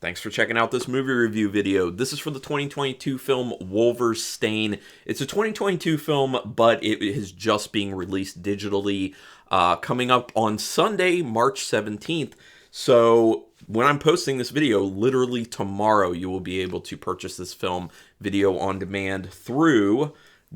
Thanks for checking out this movie review video. This is for the 2022 film Wulver, Stane. It's a 2022 film, but it is just being released digitally, coming up on Sunday, March 17th. So when I'm posting this video, literally tomorrow, you will be able to purchase this film video on demand through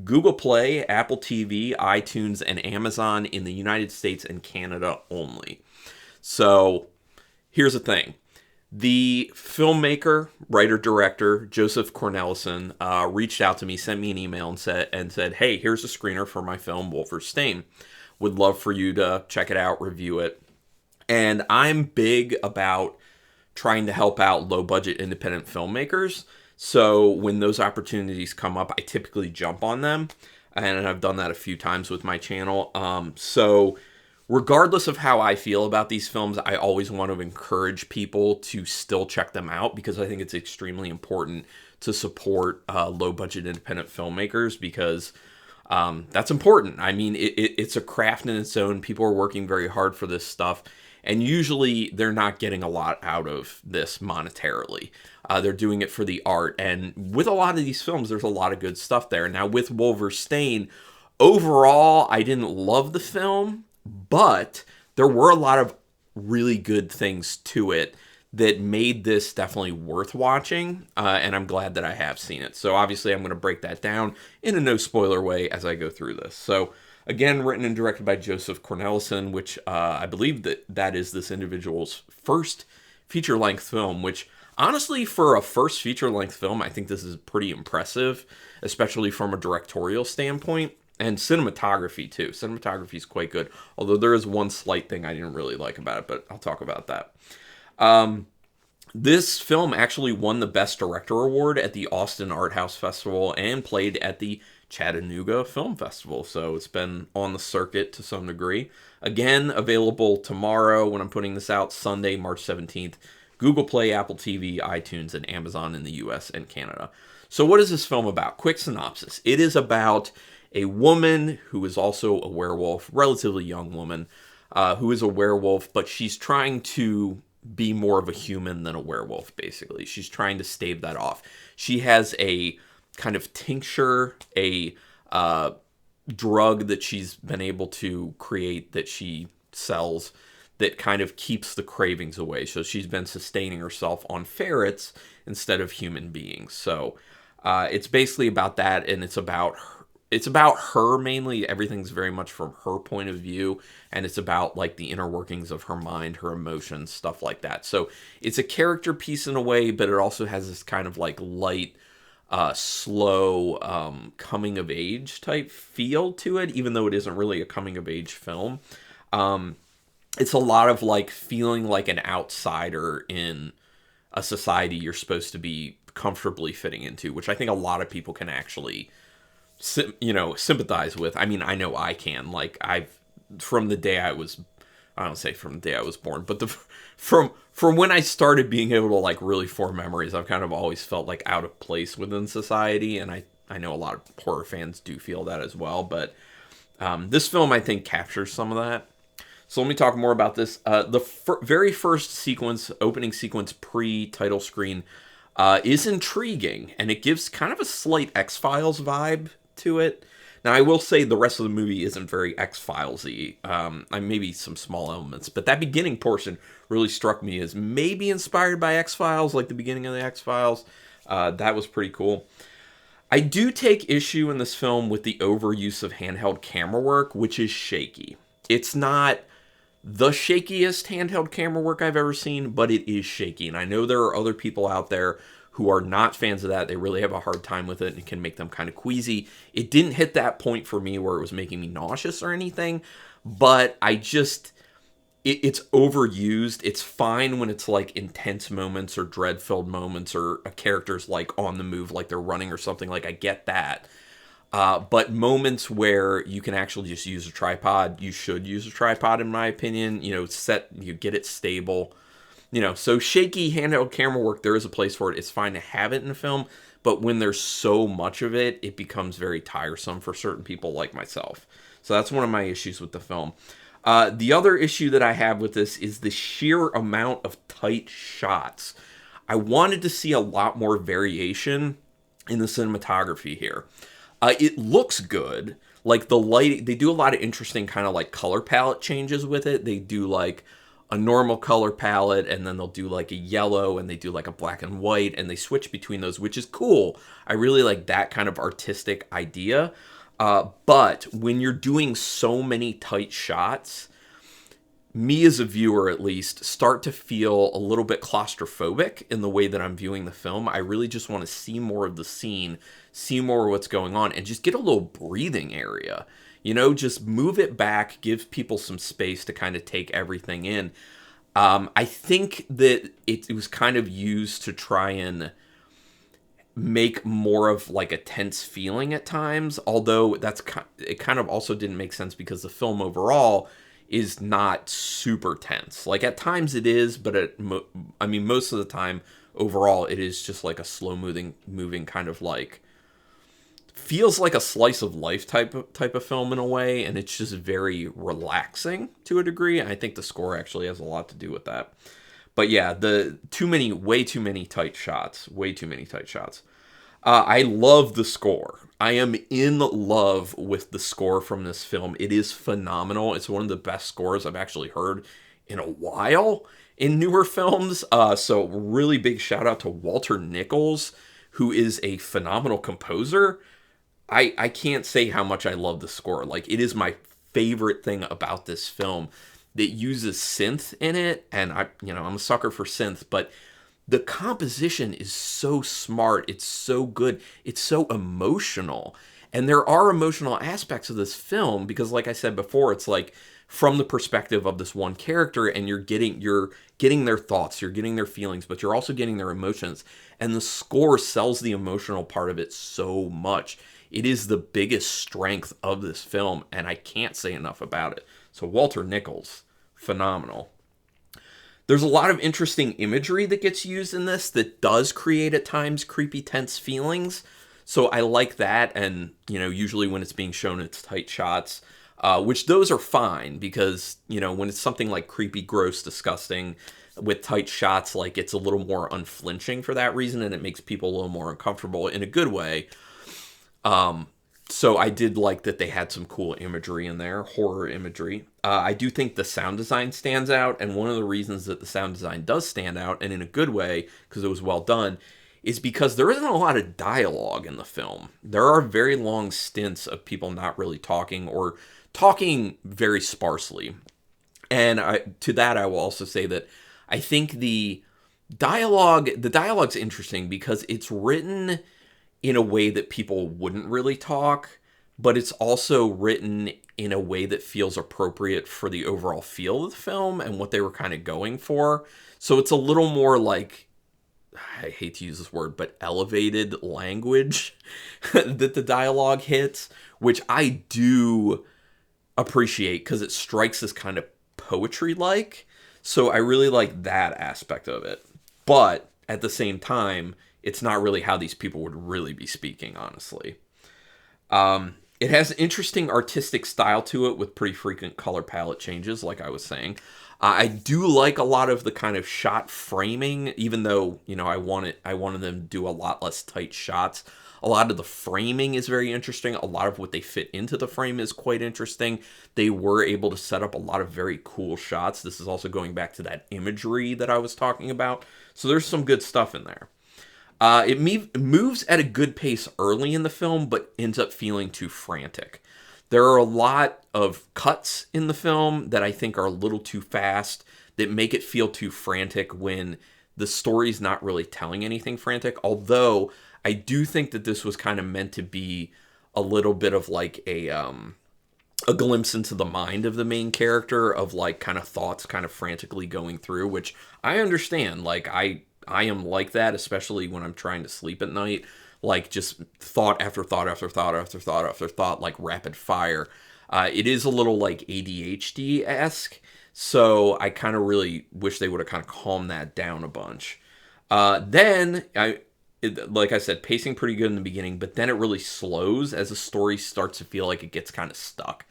Google Play, Apple TV, iTunes, and Amazon in the United States and Canada only. So here's the thing. The filmmaker, writer-director, Joseph Cornelison, reached out to me, sent me an email, and said, hey, here's a screener for my film, Wulver, Stane. Would love for you to check it out, review it. And I'm big about trying to help out low-budget independent filmmakers. So when those opportunities come up, I typically jump on them. And I've done that a few times with my channel. So regardless of how I feel about these films, I always want to encourage people to still check them out because I think it's extremely important to support low-budget independent filmmakers because that's important. I mean, it's a craft in its own. People are working very hard for this stuff, and usually they're not getting a lot out of this monetarily. They're doing it for the art, and with a lot of these films, there's a lot of good stuff there. Now, with Wulver, Stane, overall, I didn't love the film, but there were a lot of really good things to it that made this definitely worth watching, and I'm glad that I have seen it. So obviously I'm going to break that down in a no-spoiler way as I go through this. So again, written and directed by Joseph Cornelison, which I believe that is this individual's first feature-length film, which honestly, for a first feature-length film, I think this is pretty impressive, especially from a directorial standpoint. And cinematography, too. Cinematography is quite good. Although there is one slight thing I didn't really like about it, but I'll talk about that. This film actually won the Best Director Award at the Austin Art House Festival and played at the Chattanooga Film Festival. So it's been on the circuit to some degree. Again, available tomorrow when I'm putting this out, Sunday, March 17th. Google Play, Apple TV, iTunes, and Amazon in the US and Canada. So what is this film about? Quick synopsis. It is about a woman who is also a werewolf, relatively young woman, who is a werewolf, but she's trying to be more of a human than a werewolf, basically. She's trying to stave that off. She has a kind of tincture, a drug that she's been able to create that she sells that kind of keeps the cravings away. So she's been sustaining herself on ferrets instead of human beings. So it's basically about that, and it's about her mainly. Everything's very much from her point of view, and it's about like the inner workings of her mind, her emotions, stuff like that. So it's a character piece in a way, but it also has this kind of like light, slow, coming of age type feel to it, even though it isn't really a coming of age film. It's a lot of like feeling like an outsider in a society you're supposed to be comfortably fitting into, which I think a lot of people can actually sympathize with. I mean, I know I can. Like, from the day I was, I don't say from the day I was born, but from when I started being able to like really form memories, I've kind of always felt like out of place within society, and I know a lot of horror fans do feel that as well. But this film, I think, captures some of that. So let me talk more about this. The very first sequence, opening sequence, pre-title screen, is intriguing, and it gives kind of a slight X-Files vibe to it. Now, I will say the rest of the movie isn't very X-Files-y. Maybe some small elements, but that beginning portion really struck me as maybe inspired by X-Files, like the beginning of the X-Files. That was pretty cool. I do take issue in this film with the overuse of handheld camera work, which is shaky. It's not the shakiest handheld camera work I've ever seen, but it is shaky. And I know there are other people out there who are not fans of that. They really have a hard time with it, and it can make them kind of queasy. It didn't hit that point for me where it was making me nauseous or anything, but it's overused. It's fine when it's like intense moments or dread-filled moments or a character's like on the move, like they're running or something. Like, I get that. But moments where you can actually just use a tripod, you should use a tripod, in my opinion. You get it stable. So shaky handheld camera work, there is a place for it. It's fine to have it in a film, but when there's so much of it, it becomes very tiresome for certain people like myself. So that's one of my issues with the film. The other issue that I have with this is the sheer amount of tight shots. I wanted to see a lot more variation in the cinematography here. It looks good. Like the light, they do a lot of interesting kind of like color palette changes with it. They do like a normal color palette, and then they'll do like a yellow, and they do like a black and white, and they switch between those, which is cool. I really like that kind of artistic idea. But when you're doing so many tight shots, me as a viewer at least start to feel a little bit claustrophobic in the way that I'm viewing the film. I really just want to see more of the scene, see more of what's going on, and just get a little breathing area. You know, just move it back, give people some space to kind of take everything in. I think that it was kind of used to try and make more of like a tense feeling at times, although it kind of also didn't make sense because the film overall is not super tense. Like at times it is, but most of the time overall it is just like a slow moving kind of like, feels like a slice of life type of film in a way, and it's just very relaxing to a degree. I think the score actually has a lot to do with that. But yeah, way too many tight shots. I love the score. I am in love with the score from this film. It is phenomenal. It's one of the best scores I've actually heard in a while in newer films. So really big shout out to Walter Nichols, who is a phenomenal composer. I can't say how much I love the score. Like, it is my favorite thing about this film. That uses synth in it, and I'm a sucker for synth, but the composition is so smart. It's so good. It's so emotional. And there are emotional aspects of this film because, like I said before, it's like from the perspective of this one character, and you're getting their thoughts, you're getting their feelings, but you're also getting their emotions. And the score sells the emotional part of it so much. It is the biggest strength of this film, and I can't say enough about it. So Walter Nichols, phenomenal. There's a lot of interesting imagery that gets used in this that does create at times creepy, tense feelings. So I like that, and usually when it's being shown, it's tight shots, which those are fine because when it's something like creepy, gross, disgusting with tight shots, like it's a little more unflinching for that reason, and it makes people a little more uncomfortable in a good way. So I did like that they had some cool imagery in there, horror imagery. I do think the sound design stands out, and one of the reasons that the sound design does stand out, and in a good way, because it was well done, is because there isn't a lot of dialogue in the film. There are very long stints of people not really talking, or talking very sparsely. And to that, I will also say that I think the dialogue's interesting because it's written in a way that people wouldn't really talk, but it's also written in a way that feels appropriate for the overall feel of the film and what they were kind of going for. So it's a little more like, I hate to use this word, but elevated language that the dialogue hits, which I do appreciate because it strikes as kind of poetry-like. So I really like that aspect of it. But at the same time, it's not really how these people would really be speaking, honestly. It has an interesting artistic style to it with pretty frequent color palette changes, like I was saying. I do like a lot of the kind of shot framing, even though, I wanted them to do a lot less tight shots. A lot of the framing is very interesting. A lot of what they fit into the frame is quite interesting. They were able to set up a lot of very cool shots. This is also going back to that imagery that I was talking about. So there's some good stuff in there. It moves at a good pace early in the film, but ends up feeling too frantic. There are a lot of cuts in the film that I think are a little too fast, that make it feel too frantic when the story's not really telling anything frantic. Although, I do think that this was kind of meant to be a little bit of like a glimpse into the mind of the main character, of like kind of thoughts kind of frantically going through, which I understand. Like, I am like that, especially when I'm trying to sleep at night. Like, just thought after thought after thought after thought after thought, like rapid fire. It is a little like ADHD-esque, so I kind of really wish they would have kind of calmed that down a bunch. Like I said, pacing pretty good in the beginning, but then it really slows as the story starts to feel like it gets kind of stuck.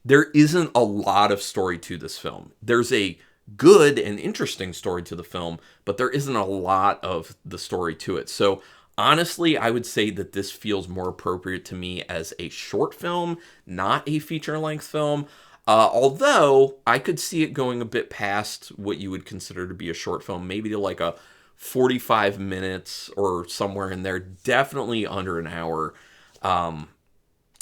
There isn't a lot of story to this film. There's a good and interesting story to the film, but there isn't a lot of the story to it. So honestly, I would say that this feels more appropriate to me as a short film, not a feature-length film. Although I could see it going a bit past what you would consider to be a short film, maybe to like a 45 minutes or somewhere in there, definitely under an hour.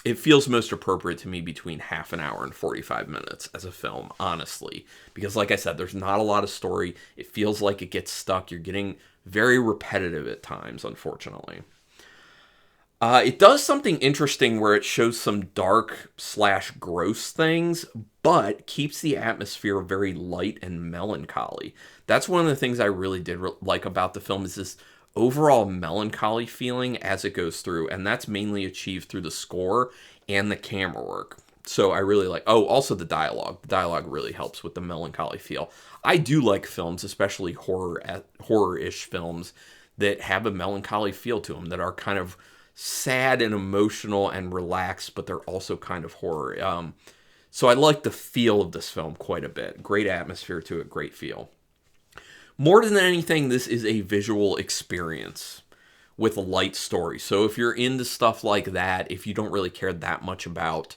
It feels most appropriate to me between half an hour and 45 minutes as a film, honestly. Because like I said, there's not a lot of story. It feels like it gets stuck. You're getting very repetitive at times, unfortunately. It does something interesting where it shows some dark/gross things, but keeps the atmosphere very light and melancholy. That's one of the things I really did like about the film, is this overall melancholy feeling as it goes through, and that's mainly achieved through the score and the camera work. So I really like, oh, also the dialogue. The dialogue really helps with the melancholy feel. I do like films, especially horror-ish films, that have a melancholy feel to them, that are kind of sad and emotional and relaxed, but they're also kind of horror. So I like the feel of this film quite a bit. Great atmosphere to it, great feel. More than anything, this is a visual experience with a light story. So if you're into stuff like that, if you don't really care that much about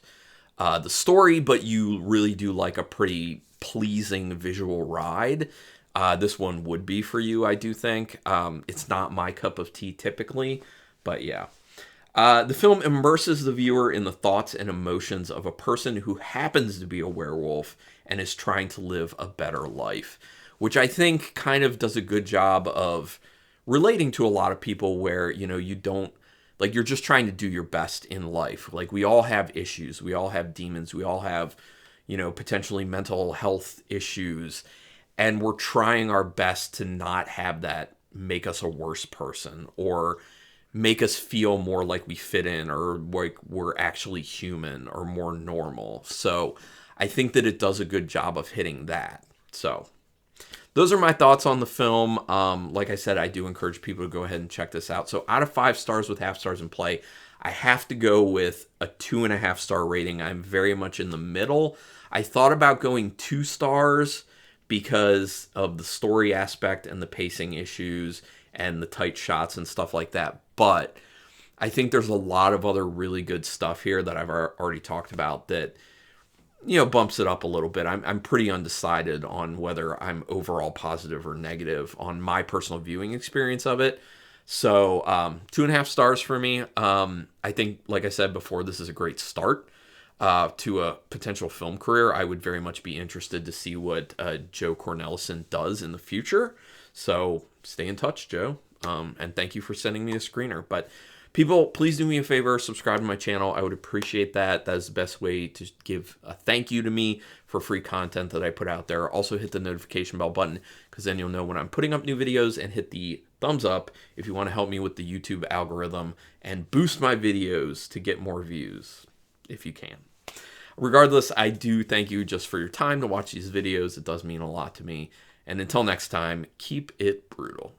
the story, but you really do like a pretty pleasing visual ride, this one would be for you, I do think. It's not my cup of tea typically, but yeah. The film immerses the viewer in the thoughts and emotions of a person who happens to be a werewolf and is trying to live a better life, which I think kind of does a good job of relating to a lot of people where, you know, you don't, like, you're just trying to do your best in life. Like, we all have issues. We all have demons. We all have, you know, potentially mental health issues. And we're trying our best to not have that make us a worse person or make us feel more like we fit in or like we're actually human or more normal. So I think that it does a good job of hitting that. So those are my thoughts on the film. Like I said, I do encourage people to go ahead and check this out. So out of 5 stars with half stars in play, I have to go with a 2.5 star rating. I'm very much in the middle. I thought about going 2 stars because of the story aspect and the pacing issues and the tight shots and stuff like that. But I think there's a lot of other really good stuff here that I've already talked about that, you know, bumps it up a little bit. I'm pretty undecided on whether I'm overall positive or negative on my personal viewing experience of it. So 2.5 stars for me. I think, like I said before, this is a great start to a potential film career. I would very much be interested to see what Joe Cornelison does in the future. So stay in touch, Joe. And thank you for sending me a screener. But people, please do me a favor, subscribe to my channel. I would appreciate that. That is the best way to give a thank you to me for free content that I put out there. Also hit the notification bell button, because then you'll know when I'm putting up new videos, and hit the thumbs up if you want to help me with the YouTube algorithm and boost my videos to get more views if you can. Regardless, I do thank you just for your time to watch these videos. It does mean a lot to me. And until next time, keep it brutal.